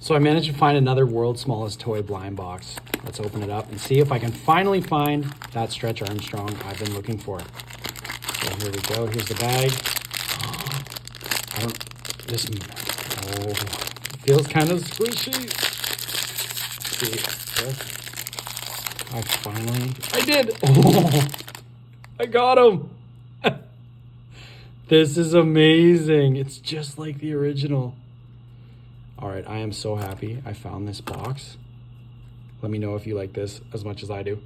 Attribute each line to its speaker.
Speaker 1: So I managed to find another world's smallest toy blind box. Let's open it up and see if I can finally find that Stretch Armstrong I've been looking for. So here we go. Here's the bag. I don't, this, oh, it feels kind of squishy. See, I did. Oh, I got him. This is amazing. It's just like the original. All right, I am so happy I found this box. Let me know if you like this as much as I do.